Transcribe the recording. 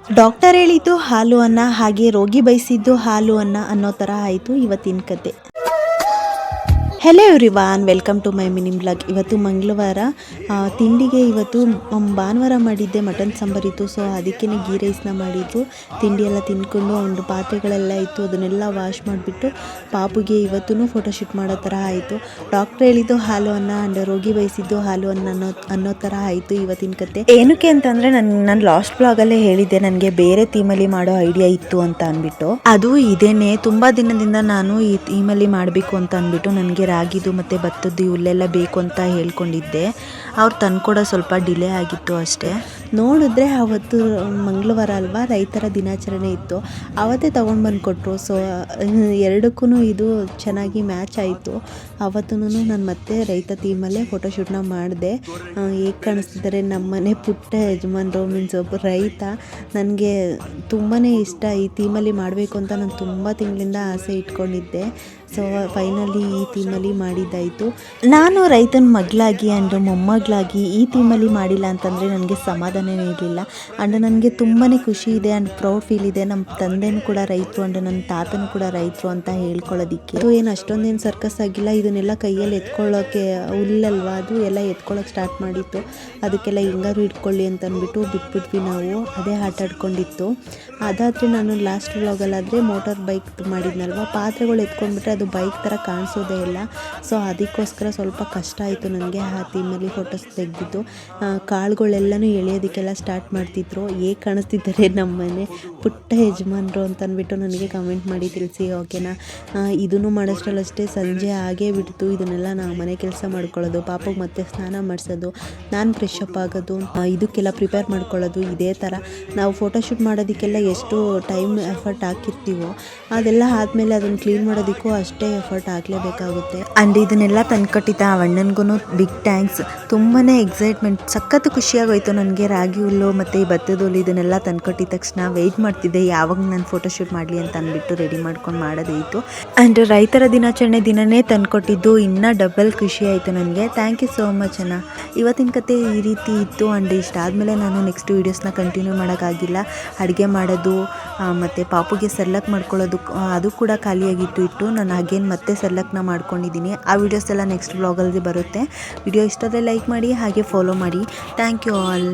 Doctor ಹೇಳಿದ್ದು ಹಾಲು ಅನ್ನ, ಹಾಗೆ ರೋಗಿ ಬಯಸಿದ್ದು ಹಾಲು ಅನ್ನ ಅನ್ನೋ ಥರ ಆಯಿತು ಇವತ್ತಿನ ಕತೆ. Hello everyone, welcome to my mini vlog. ಇವತ್ತು ಮಂಗಳವಾರ. ತಿಂಡಿಗೆ ಇವತ್ತು ಭಾನುವಾರ ಮಾಡಿದ್ದೆ ಮಟನ್ ಸಾಂಬಾರಿತ್ತು. ಸೊ ಅದಕ್ಕೇ ಗೀ ರೈಸ್ನ ಮಾಡಿದ್ದು. ತಿಂಡಿ ಎಲ್ಲ ತಿಂದ್ಕೊಂಡು ಒಂದು ಪಾತ್ರೆಗಳೆಲ್ಲ ಇತ್ತು, ಅದನ್ನೆಲ್ಲ ವಾಶ್ ಮಾಡಿಬಿಟ್ಟು ಪಾಪುಗೆ ಇವತ್ತೂ ಫೋಟೋಶೂಟ್ ಮಾಡೋ ಥರ ಆಯಿತು. ಡಾಕ್ಟ್ರ್ ಹೇಳಿದ್ದು ಹಾಲು ಅನ್ನ ಆ್ಯಂಡ್ ರೋಗಿ ಬಯಸಿದ್ದು ಹಾಲು ಅನ್ನೋ ಥರ ಆಯಿತು ಇವತ್ತಿನ ಕತೆ. ಏನಕ್ಕೆ ಅಂತಂದರೆ ನಾನು ಲಾಸ್ಟ್ ಬ್ಲಾಗಲ್ಲೇ ಹೇಳಿದ್ದೆ ನನಗೆ ಬೇರೆ ಥೀಮಲ್ಲಿ ಮಾಡೋ ಐಡಿಯಾ ಇತ್ತು ಅಂತ ಅಂದ್ಬಿಟ್ಟು. ಅದು ಇದೇನೆ, ತುಂಬ ದಿನದಿಂದ ನಾನು ಈ ಥೀಮಲ್ಲಿ ಮಾಡಬೇಕು ಅಂತ ಅಂದ್ಬಿಟ್ಟು ನನಗೆ ರಾಗಿದು ಮತ್ತು ಭತ್ತದ್ದು ಇವೆಲ್ಲ ಬೇಕು ಅಂತ ಹೇಳ್ಕೊಂಡಿದ್ದೆ. ಅವ್ರು ತಂದ್ಕೊಡೋ ಸ್ವಲ್ಪ ಡಿಲೇ ಆಗಿತ್ತು ಅಷ್ಟೇ. ನೋಡಿದ್ರೆ ಅವತ್ತು ಮಂಗಳವಾರ ಅಲ್ವಾ, ರೈತರ ದಿನಾಚರಣೆ ಇತ್ತು, ಅವತ್ತೇ ತೊಗೊಂಡು ಬಂದು ಕೊಟ್ಟರು. ಸೊ ಎರಡಕ್ಕೂ ಇದು ಚೆನ್ನಾಗಿ ಮ್ಯಾಚ್ ಆಯಿತು. ಅವತ್ತೂ ನಾನು ಮತ್ತೆ ರೈತ ಥೀಮಲ್ಲೇ ಫೋಟೋಶೂಟ್ನ ಮಾಡಿದೆ. ಹೇಗೆ ಕಾಣಿಸ್ತಿದ್ದಾರೆ ನಮ್ಮನೆ ಪುಟ್ಟ ಯಜಮಾನ್ರು, ಮೀನ್ಸ್ ಒಬ್ಬ ರೈತ. ನನಗೆ ತುಂಬಾ ಇಷ್ಟ ಈ ಥೀಮಲ್ಲಿ ಮಾಡಬೇಕು ಅಂತ ನಾನು ತುಂಬ ತಿಂಗಳಿಂದ ಆಸೆ ಇಟ್ಕೊಂಡಿದ್ದೆ. ಸೊ ಫೈನಲಿ ಈ ಥೀಮಲ್ಲಿ ಮಾಡಿದ್ದಾಯಿತು. ನಾನು ರೈತನ ಮಗಳಾಗಿ ಆ್ಯಂಡ್ ಮೊಮ್ಮಗಳಾಗಿ ಈ ಥೀಮಲ್ಲಿ ಮಾಡಿಲ್ಲ ಅಂತಂದರೆ ನನಗೆ ಸಮಾಧಾನವೇ ಇರಲಿಲ್ಲ. ಆ್ಯಂಡ್ ನನಗೆ ತುಂಬಾ ಖುಷಿ ಇದೆ ಆ್ಯಂಡ್ ಪ್ರೌಡ್ ಫೀಲ್ ಇದೆ. ನಮ್ಮ ತಂದೆನೂ ಕೂಡ ರೈತರು ಆ್ಯಂಡ್ ನನ್ನ ತಾತನೂ ಕೂಡ ರೈತರು ಅಂತ ಹೇಳ್ಕೊಳ್ಳೋದಕ್ಕೆ. ಅದು ಏನು ಅಷ್ಟೊಂದೇನು ಸರ್ಕಸ್ ಆಗಿಲ್ಲ. ಇದನ್ನೆಲ್ಲ ಕೈಯಲ್ಲಿ ಎತ್ಕೊಳ್ಳೋಕ್ಕೆ ಹುಲ್ಲಲ್ವಾ, ಅದು ಎಲ್ಲ ಎತ್ಕೊಳ್ಳೋಕೆ ಸ್ಟಾರ್ಟ್ ಮಾಡಿತ್ತು. ಅದಕ್ಕೆಲ್ಲ ಹೆಂಗಾರು ಇಟ್ಕೊಳ್ಳಿ ಅಂತ ಅಂದ್ಬಿಟ್ಟು ಬಿಟ್ಬಿಟ್ವಿ ನಾವು. ಅದೇ ಆಟ ಆಡ್ಕೊಂಡಿತ್ತು. ಅದಾದರೆ ನಾನು ಲಾಸ್ಟ್ ವ್ಲಾಗಲ್ಲಾದರೆ ಮೋಟಾರ್ ಬೈಕ್ ಮಾಡಿದ್ನಲ್ವ, ಪಾತ್ರೆಗಳು ಎತ್ಕೊಂಡ್ಬಿಟ್ರೆ ಅದು ಬೈಕ್ ಥರ ಕಾಣಿಸೋದೇ ಇಲ್ಲ. ಸೊ ಅದಕ್ಕೋಸ್ಕರ ಸ್ವಲ್ಪ ಕಷ್ಟ ಆಯಿತು ನನಗೆ ಆ ಥೀಮಲ್ಲಿ ಫೋಟೋಸ್ ತೆಗೆದಿದ್ದು. ಕಾಳುಗಳೆಲ್ಲನೂ ಎಳೆಯೋದಕ್ಕೆಲ್ಲ ಸ್ಟಾರ್ಟ್ ಮಾಡ್ತಿದ್ರು. ಹೇಗೆ ಕಾಣಿಸ್ತಿದ್ದಾರೆ ನಮ್ಮನೆ ಪುಟ್ಟ ಯಜಮಾನ್ರು ಅಂತ ಅಂದ್ಬಿಟ್ಟು ನನಗೆ ಕಮೆಂಟ್ ಮಾಡಿ ತಿಳಿಸಿ, ಓಕೆನಾ. ಇದನ್ನು ಮಾಡೋಷ್ಟರಲ್ಲಷ್ಟೇ ಸಂಜೆ ಆಗೇ ಬಿಡ್ತು. ಇದನ್ನೆಲ್ಲ ನಾವು ಮನೆ ಕೆಲಸ ಮಾಡ್ಕೊಳ್ಳೋದು, ಪಾಪಗೆ ಮತ್ತೆ ಸ್ನಾನ ಮಾಡಿಸೋದು, ನಾನು ಫ್ರೆಶ್ ಅಪ್ ಆಗೋದು, ಇದಕ್ಕೆಲ್ಲ ಪ್ರಿಪೇರ್ ಮಾಡ್ಕೊಳ್ಳೋದು, ಇದೇ ಥರ ನಾವು ಫೋಟೋಶೂಟ್ ಮಾಡೋದಕ್ಕೆಲ್ಲ ಎಷ್ಟು ಟೈಮ್ ಎಫರ್ಟ್ ಹಾಕಿರ್ತೀವೋ ಅದೆಲ್ಲ ಆದಮೇಲೆ ಅದನ್ನು ಕ್ಲೀನ್ ಮಾಡೋದಕ್ಕೂ ಅಷ್ಟೇ ಎಫರ್ಟ್ ಹಾಕಲೇಬೇಕಾಗುತ್ತೆ. ಆ್ಯಂಡ್ ಇದನ್ನೆಲ್ಲ ತಂದ್ಕೊಟ್ಟಿದ್ದ ಅಣ್ಣನಿಗೂ ಬಿಗ್ ಥ್ಯಾಂಕ್ಸ್. ತುಂಬಾ ಎಕ್ಸೈಟ್ಮೆಂಟ್, ಸಖತ್ತು ಖುಷಿಯಾಗೋಯ್ತು ನನಗೆ. ರಾಗಿ ಹುಲ್ಲು ಮತ್ತು ಈ ಭತ್ತದ ಹುಲ್ಲು ಇದನ್ನೆಲ್ಲ ತಂದ್ಕೊಟ್ಟಿದ ತಕ್ಷಣ ವೆಯ್ಟ್ ಮಾಡ್ತಿದ್ದೆ ಯಾವಾಗ ನಾನು ಫೋಟೋಶೂಟ್ ಮಾಡಲಿ ಅಂತ ಅಂದ್ಬಿಟ್ಟು ರೆಡಿ ಮಾಡ್ಕೊಂಡು ಮಾಡೋದಾಯಿತು. ಆ್ಯಂಡ್ ರೈತರ ದಿನಾಚರಣೆ ದಿನವೇ ತಂದ್ಕೊಟ್ಟಿದ್ದು ಇನ್ನೂ ಡಬಲ್ ಖುಷಿ ಆಯಿತು ನನಗೆ. ಥ್ಯಾಂಕ್ ಯು ಸೋ ಮಚ್ ಅಣ್ಣ. ಇವತ್ತಿನ ಕತೆ ಈ ರೀತಿ ಇತ್ತು. ಆ್ಯಂಡ್ ಇಷ್ಟಾದಮೇಲೆ ನಾನು ನೆಕ್ಸ್ಟ್ ವೀಡಿಯೋಸ್ನ ಕಂಟಿನ್ಯೂ ಮಾಡೋಕ್ಕಾಗಿಲ್ಲ. ಅಡುಗೆ ಮಾಡೋದು ಮತ್ತು ಪಾಪುಗೆ ಸೆರ್ಲಕ್ ಮಾಡ್ಕೊಳ್ಳೋದು ಅದು ಕೂಡ ಖಾಲಿಯಾಗಿಟ್ಟು ನಾನು ಅಗೇನ್ ಮತ್ತೆ ಸೆರ್ಲಕ್ನ ಮಾಡ್ಕೊಂಡಿದ್ದೀನಿ. ಆ ವೀಡಿಯೋಸ್ ಎಲ್ಲ ನೆಕ್ಸ್ಟ್ ವ್ಲಾಗಲ್ಲಿ ಬರುತ್ತೆ. ವಿಡಿಯೋ ಇಷ್ಟ ಆದರೆ ಲೈಕ್ ಮಾಡಿ, ಹಾಗೆ ಫಾಲೋ ಮಾಡಿ. Thank you all.